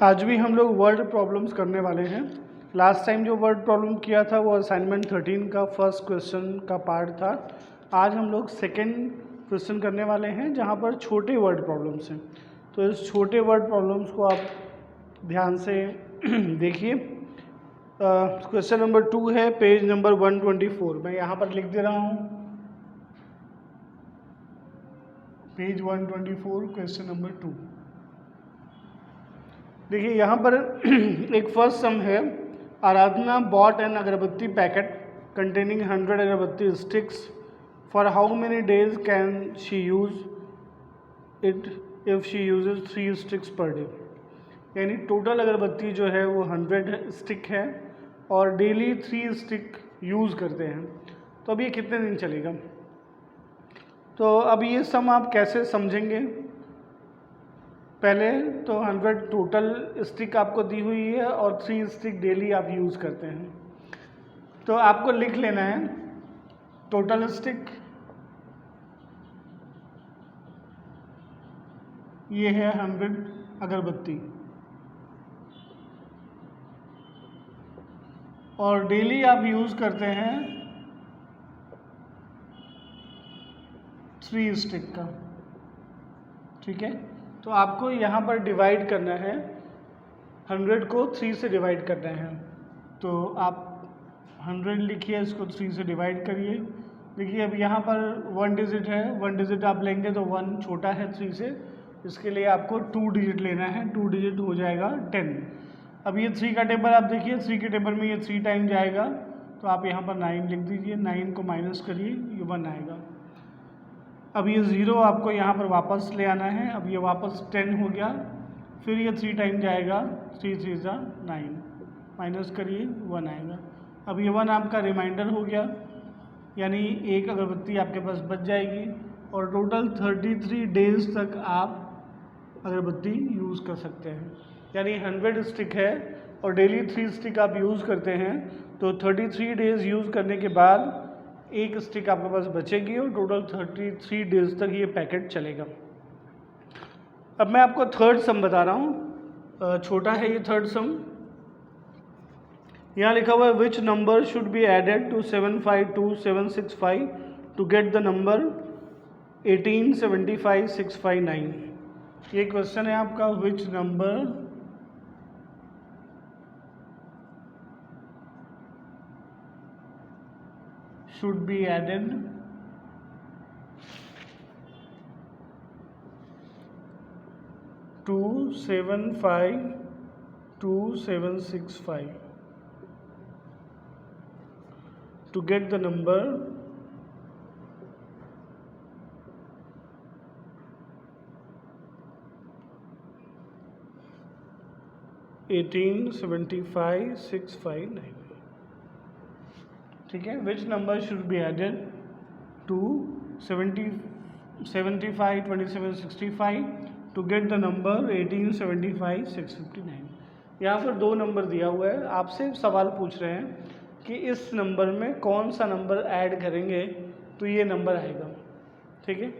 आज भी हम लोग वर्ड प्रॉब्लम्स करने वाले हैं। लास्ट टाइम जो वर्ड प्रॉब्लम किया था वो असाइनमेंट 13 का फर्स्ट क्वेश्चन का पार्ट था। आज हम लोग सेकंड क्वेश्चन करने वाले हैं जहां पर छोटे वर्ड प्रॉब्लम्स हैं। तो इस छोटे वर्ड प्रॉब्लम्स को आप ध्यान से देखिए। क्वेश्चन नंबर 2 है, पेज नंबर 124। मैं यहाँ पर लिख दे रहा हूँ, पेज 124, क्वेश्चन नंबर 2। देखिए यहाँ पर एक फर्स्ट सम है। Aradhana bought an agarbatti packet containing 100 agarbatti sticks. For how many days can she use it if she uses 3 sticks per day. यानी टोटल अगरबत्ती जो है वो 100 स्टिक है और डेली 3 स्टिक यूज़ करते हैं। तो अब ये कितने दिन चलेगा। तो अब ये सम आप कैसे समझेंगे। पहले तो 100 टोटल स्टिक आपको दी हुई है और 3 स्टिक डेली आप यूज़ करते हैं। तो आपको लिख लेना है टोटल स्टिक ये है 100 अगरबत्ती और डेली आप यूज़ करते हैं 3 स्टिक का। ठीक है, तो आपको यहाँ पर डिवाइड करना है, 100 को 3 से डिवाइड करना है। तो आप 100 लिखिए, इसको 3 से डिवाइड करिए। देखिए अब यहाँ पर 1 डिजिट है, 1 डिजिट आप लेंगे तो 1 छोटा है 3 से, इसके लिए आपको 2 डिजिट लेना है। 2 डिजिट हो जाएगा 10। अब ये 3 का टेबल आप देखिए, 3 के टेबल में ये 3 टाइम जाएगा, तो आप यहाँ पर 9 लिख दीजिए। 9 को माइनस करिए, ये 1 आएगा। अब ये 0 आपको यहाँ पर वापस ले आना है। अब ये वापस 10 हो गया, फिर ये 3 टाइम जाएगा, 3 3 जा 9, माइनस करिए 1 आएगा। अब ये 1 आपका रिमाइंडर हो गया, यानी एक अगरबत्ती आपके पास बच जाएगी और टोटल 33 डेज तक आप अगरबत्ती यूज़ कर सकते हैं। यानी 100 स्टिक है और डेली 3 स्टिक आप यूज़ करते हैं, तो 33 डेज यूज़ करने के बाद एक स्टिक आपके पास बचेगी और टोटल 33 डेज तक ये पैकेट चलेगा। अब मैं आपको थर्ड सम बता रहा हूँ, छोटा है ये थर्ड सम। यहाँ लिखा हुआ है which number should be added to 752765 to get the number 1875659। ये क्वेश्चन है आपका, which number should be added to 752765 to get the number 1875659। ठीक है, which number should be added to 752765 to get the number 1875659। यहाँ पर 2 number दिया हुआ है, आपसे सवाल पूछ रहे हैं कि इस नंबर में कौन सा नंबर ऐड करेंगे तो ये नंबर आएगा। ठीक है,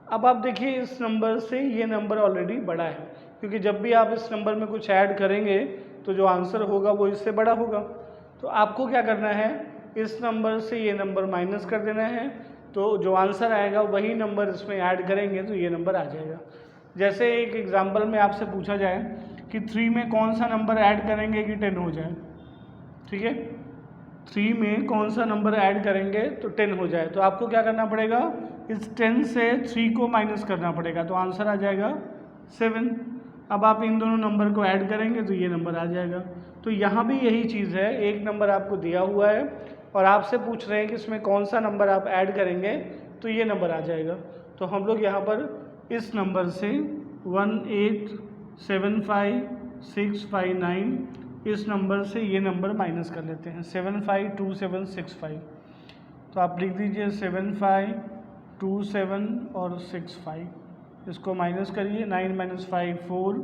अब आप देखिए इस नंबर से ये नंबर ऑलरेडी बड़ा है, क्योंकि जब भी आप इस नंबर में कुछ ऐड करेंगे तो जो आंसर होगा वो इससे बड़ा होगा। तो आपको क्या करना है, इस नंबर से ये नंबर माइनस कर देना है, तो जो आंसर आएगा वही नंबर इसमें ऐड करेंगे तो ये नंबर आ जाएगा। जैसे एक एग्जांपल में आपसे पूछा जाए कि 3 में कौन सा नंबर ऐड करेंगे कि 10 हो जाए। ठीक है, 3 में कौन सा नंबर ऐड करेंगे तो 10 हो जाए, तो आपको क्या करना पड़ेगा, इस 10 से 3 को माइनस करना पड़ेगा, तो आंसर आ जाएगा 7। अब आप इन दोनों नंबर को ऐड करेंगे तो ये नंबर आ जाएगा। तो यहाँ भी यही चीज़ है, एक नंबर आपको दिया हुआ है और आपसे पूछ रहे हैं कि इसमें कौन सा नंबर आप ऐड करेंगे तो ये नंबर आ जाएगा। तो हम लोग यहाँ पर इस नंबर से 1875659 इस नंबर से ये नंबर माइनस कर लेते हैं, 752765। तो आप लिख दीजिए 7527 और 65, इसको माइनस करिए। 9 - 5 4,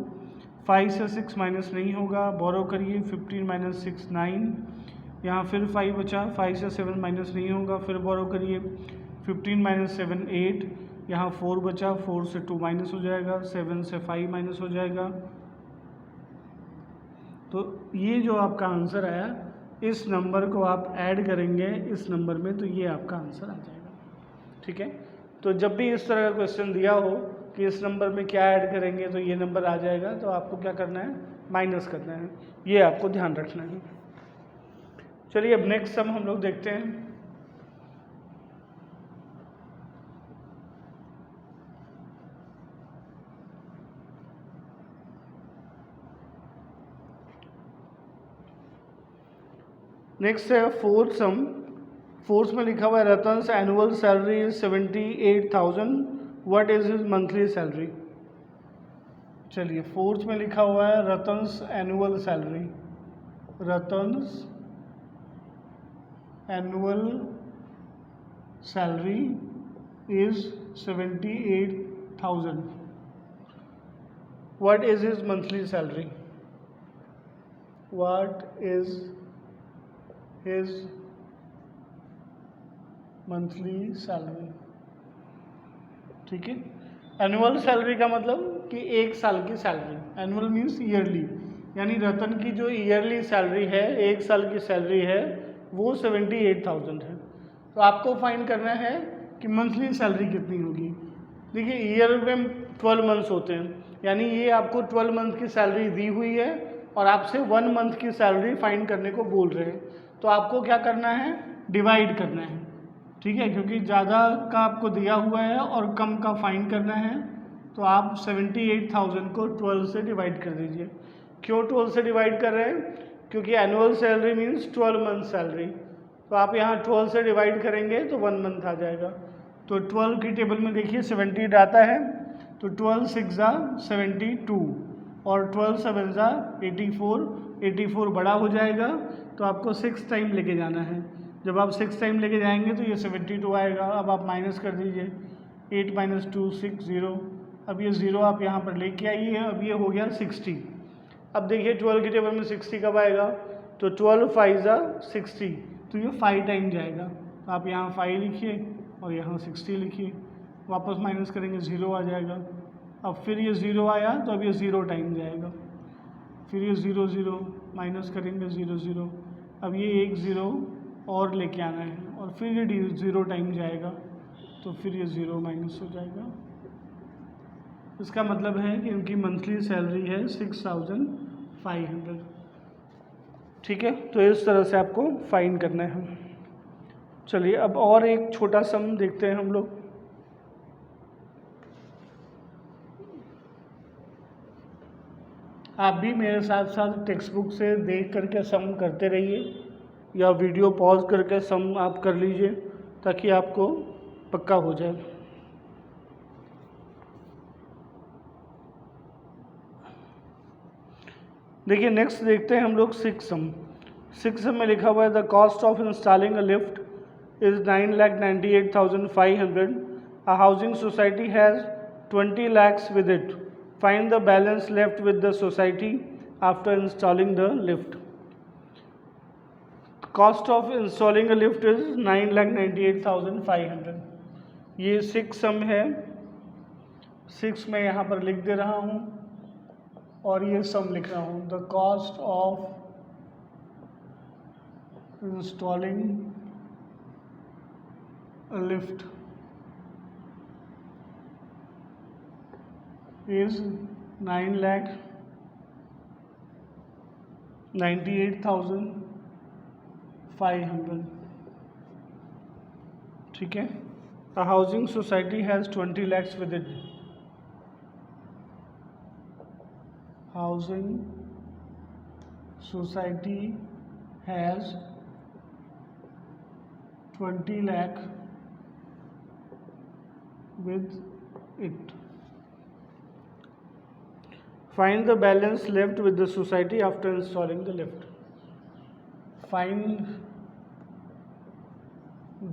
5 से 6 माइनस नहीं होगा, बोरो करिए। 15 - 6 9, यहाँ फिर 5 बचा, 5 से 7 माइनस नहीं होगा, फिर बोरो करिए। 15 - 7 8, यहाँ 4 बचा, 4 से 2 माइनस हो जाएगा, 7 से 5 माइनस हो जाएगा, तो ये जो आपका आंसर आया, इस नंबर को आप ऐड करेंगे इस नंबर में, तो ये आपका आंसर आ जाएगा। ठीक है, तो जब भी इस तरह का क्वेश्चन दिया हो कि इस नंबर में क्या ऐड करेंगे तो ये नंबर आ जाएगा, तो आपको क्या करना है, माइनस करना है, ये आपको ध्यान रखना है। चलिए अब नेक्स्ट सम हम लोग देखते हैं। नेक्स्ट है फोर्थ सम। फोर्थ में लिखा हुआ है Ratan's annual salary is 78,000, what is his monthly salary. चलिए फोर्थ में लिखा हुआ है Ratan's annual salary, Ratan's annual salary is 78,000, what is his monthly salary, what is his monthly salary. ठीक है, एनुअल सैलरी का मतलब कि एक साल की सैलरी, एनुअल मीन्स ईयरली, यानी रतन की जो ईयरली सैलरी है, एक साल की सैलरी है, वो 78,000 है। तो आपको फाइंड करना है कि मंथली सैलरी कितनी होगी। देखिए ईयर में 12 मंथ्स होते हैं, यानी ये आपको 12 मंथ की सैलरी दी हुई है और आपसे 1 मंथ की सैलरी फाइंड करने को बोल रहे हैं। तो आपको क्या करना है, डिवाइड करना है। ठीक है, क्योंकि ज़्यादा का आपको दिया हुआ है और कम का फाइंड करना है, तो आप 78,000 को 12 से डिवाइड कर दीजिए। क्यों 12 से डिवाइड कर रहे हैं, क्योंकि annual salary means 12 month salary. तो आप यहाँ 12 से डिवाइड करेंगे तो 1 मंथ आ जाएगा। तो 12 की टेबल में देखिए 78 आता है, तो 12 6 72 और 12 7 84, 84 बड़ा हो जाएगा, तो आपको 6 टाइम लेके जाना है। जब आप 6 टाइम लेके जाएंगे तो ये 72 आएगा। अब आप माइनस कर दीजिए, 8 - 2 6 0। अब ये 0 आप यहाँ पर लेके आइए, अब ये हो गया 60। अब देखिए 12 की टेबल में 60 कब आएगा, तो 12 5 60, तो ये 5 टाइम जाएगा। तो आप यहाँ 5 लिखिए और यहाँ 60 लिखिए, वापस माइनस करेंगे 0 आ जाएगा। अब फिर ये 0 आया तो अब ये 0 टाइम जाएगा, फिर ये 0 0 माइनस करेंगे 0 0, अब ये 1 0 और लेके आना है और फिर ये 0 टाइम जाएगा, तो फिर ये 0 माइनस हो जाएगा। इसका मतलब है कि उनकी मंथली सैलरी है 6,500। ठीक है, तो इस तरह से आपको फाइंड करना है। चलिए अब और एक छोटा सम देखते हैं हम लोग। आप भी मेरे साथ साथ टेक्स्ट बुक से देख करके सम करते रहिए या वीडियो पॉज करके सम आप कर लीजिए, ताकि आपको पक्का हो जाए। देखिए नेक्स्ट देखते हैं हम लोग 6 सम। 6 सम में लिखा हुआ है the cost of installing a lift is 9,98,500। A housing society has 20 lakhs with it. Find the balance left with the society after installing the lift. Cost of installing a lift is 9,98,500. ये 6 सम है, 6 मैं यहाँ पर लिख दे रहा हूँ और ये सम लिख रहा हूँ। The cost of installing a lift is 9,98,500. ठीक है, a housing society has 20 lakhs with it. Housing society has 20 lakh with it. Find the balance left with the society after installing the lift. Find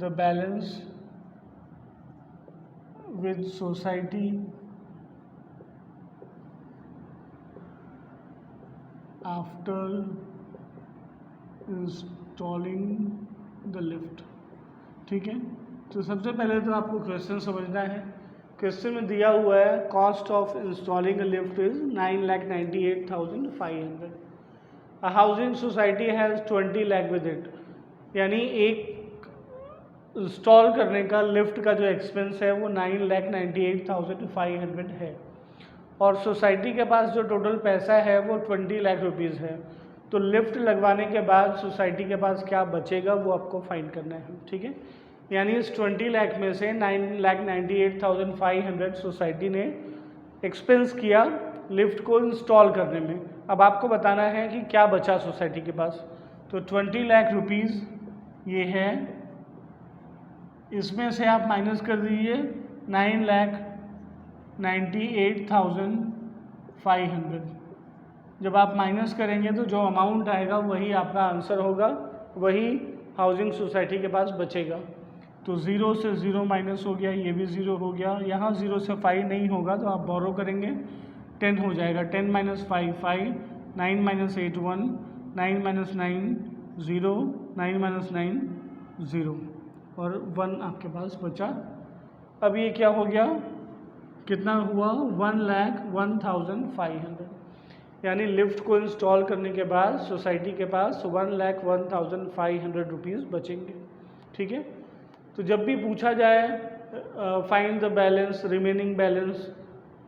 the balance with society after installing the lift. ठीक है, तो सबसे पहले तो आपको question समझना है। Question में दिया हुआ है cost of installing a lift is 9,98,500। A housing society has 20 lakh with it, यानी एक इंस्टॉल करने का लिफ्ट का जो एक्सपेंस है वो 9,98,500 है, और सोसाइटी के पास जो टोटल पैसा है वो 20 लाख रुपीज़ है। तो लिफ्ट लगवाने के बाद सोसाइटी के पास क्या बचेगा वो आपको फाइंड करना है, ठीक है। यानी इस 20 लाख में से 9,98,500 सोसाइटी ने एक्सपेंस किया लिफ्ट को इंस्टॉल करने में। अब आपको बताना है कि क्या बचा सोसाइटी के पास। तो 20 लाख रुपीज़ ये है, इसमें से आप माइनस कर दीजिए 9,98,500। जब आप माइनस करेंगे तो जो अमाउंट आएगा वही आपका आंसर होगा, वही हाउसिंग सोसाइटी के पास बचेगा। तो 0 से 0 माइनस हो गया, ये भी 0 हो गया। यहाँ 0 से 5 नहीं होगा तो आप बोरो करेंगे, 10 हो जाएगा। 10 माइनस 5 5, 9 माइनस 8 1, 9 माइनस 9 0, 9 माइनस 9 0, और 1 आपके पास बचा। अब ये क्या हो गया, कितना हुआ, 1,01,500, यानी लिफ्ट को इंस्टॉल करने के बाद सोसाइटी के पास 1,01,500 रुपीज़ बचेंगे, ठीक है। तो जब भी पूछा जाए find the balance, remaining balance,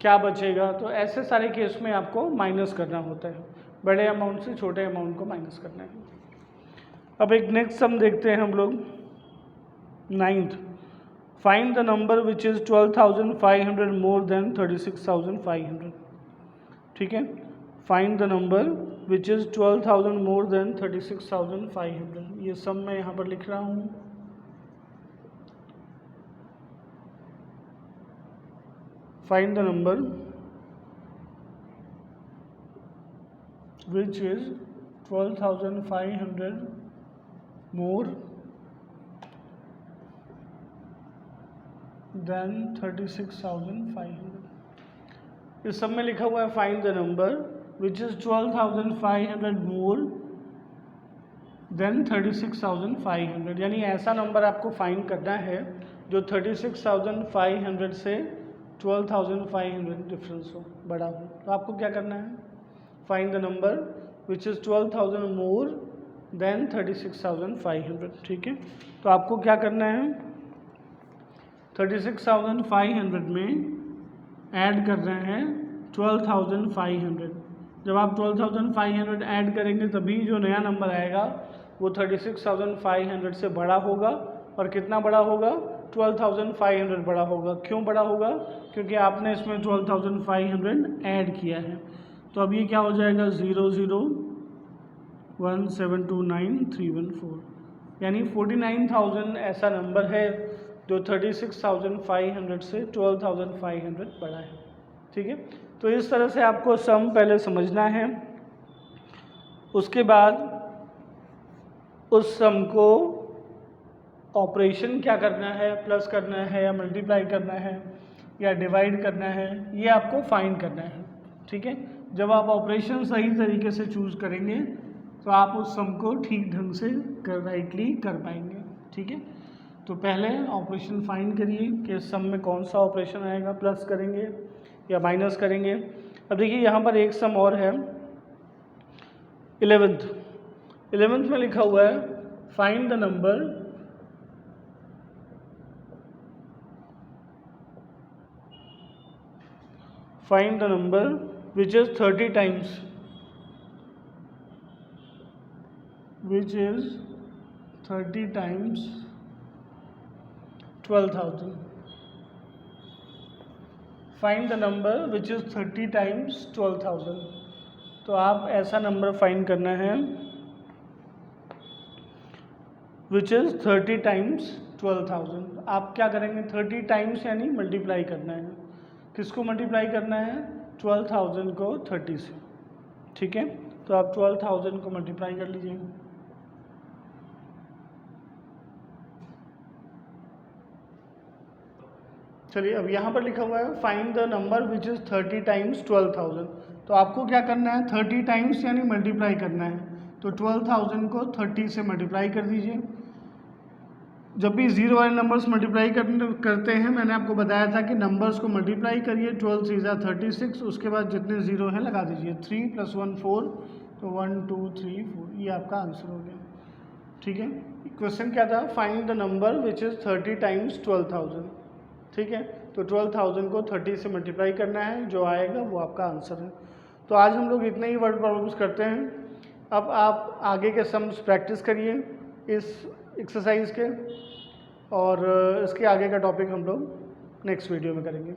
क्या बचेगा, तो ऐसे सारे केस में आपको माइनस करना होता है, बड़े अमाउंट से छोटे अमाउंट को माइनस करना है। अब एक नेक्स्ट सम देखते हैं हम लोग, 9th, find the number which is 12,500 more than 36,500, ठीक है। Find the number which is 12,000 more than 36,500, ये सम मैं यहाँ पर लिख रहा हूँ। Find the number which is 12,500 more than 36,500। इस सब में लिखा हुआ है find the number which is 12,500 more than 36,500, यानी ऐसा नंबर आपको फाइंड करना है जो 36,500 से 12,500 डिफरेंस हो, बड़ा हो। तो आपको क्या करना है, find the number which is 12,000 more than 36,500, ठीक है। तो आपको क्या करना है, 36,500 में ऐड कर रहे हैं 12,500। जब आप 12,500 ऐड करेंगे तभी जो नया नंबर आएगा वो 36,500 से बड़ा होगा, और कितना बड़ा होगा, 12,500 बड़ा होगा। क्यों बड़ा होगा, क्योंकि आपने इसमें 12,500 ऐड किया है। तो अब ये क्या हो जाएगा, 0,01729,314, यानी 49,000 ऐसा नंबर है जो 36,500 से 12,500 बड़ा है, ठीक है। तो इस तरह से आपको सम पहले समझना है, उसके बाद उस सम को ऑपरेशन क्या करना है, प्लस करना है या मल्टीप्लाई करना है या डिवाइड करना है, ये आपको फाइंड करना है, ठीक है। जब आप ऑपरेशन सही तरीके से चूज़ करेंगे तो आप उस सम को ठीक ढंग से राइटली कर पाएंगे, ठीक है। तो पहले ऑपरेशन फाइंड करिए कि सम में कौन सा ऑपरेशन आएगा, प्लस करेंगे या माइनस करेंगे। अब देखिए यहाँ पर एक सम और है, 11th में लिखा हुआ है find the number which is 30 times 12,000। Find the number which is 30 times 12,000। तो आप ऐसा नंबर फाइंड करना है विच इज़ 30 times 12,000। आप क्या करेंगे, 30 टाइम्स यानी मल्टीप्लाई करना है। किसको मल्टीप्लाई करना है, 12,000 को 30 से, ठीक है। तो आप 12,000 को मल्टीप्लाई कर लीजिए। चलिए अब यहाँ पर लिखा हुआ है find the number which is 30 times 12,000। तो आपको क्या करना है, 30 टाइम्स यानी मल्टीप्लाई करना है। तो 12,000 को 30 से मल्टीप्लाई कर दीजिए। जब भी जीरो वाले नंबर्स मल्टीप्लाई करते हैं, मैंने आपको बताया था कि नंबर्स को मल्टीप्लाई करिए, 12 3 36, उसके बाद जितने ज़ीरो हैं लगा दीजिए। 3 + 1 4, तो 1 2 3 4 ये आपका आंसर हो गया। ठीक है, क्वेश्चन क्या था, find the number which is 30 times 12,000। ठीक है, तो 12,000 को 30 से मल्टीप्लाई करना है, जो आएगा वो आपका आंसर है। तो आज हम लोग इतने ही वर्ड प्रॉब्लम्स करते हैं। अब आप आगे के सम्स प्रैक्टिस करिए इस एक्सरसाइज के, और इसके आगे का टॉपिक हम लोग नेक्स्ट वीडियो में करेंगे।